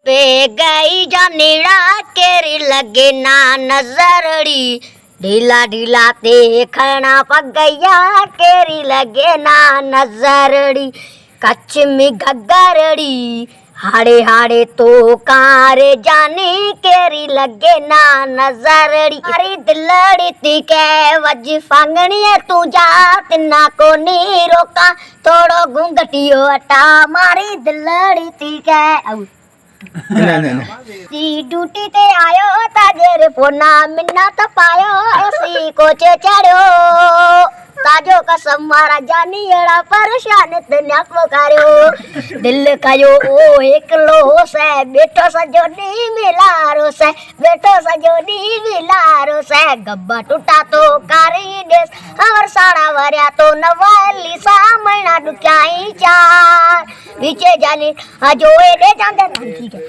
पे गई जानीड़ा केरी लगे ना नजरड़ी ढीला ढीला देखना पगैया केरी लगे ना नजरड़ी कच्छ में घगरड़ी हाड़े हाड़े तो कारे जाने केरी लगे ना नजरड़ी अरे दिलड़ी ती के वज फांगनी है तू जा तिना को नी रोका थोड़ो घूंघटियो हटा मारी दिलड़ी ती के सी ड्यूटी ते आयो ताजेर फोना मिन्ना त पायो सी कोचे चढ़ो ताजो कसम मारा जानी एड़ा परेशान दुनिया को कार्यो दिल कयो ओ एकलो से बेटो सजो नी मिलारो से बेटो सजो नी मिलारो से गब्बा टूटा तो कारी देश और साड़ा वरिया तो नवाली सामना दुखाई चार पीछे जानी जो ए दे जान ठीक है।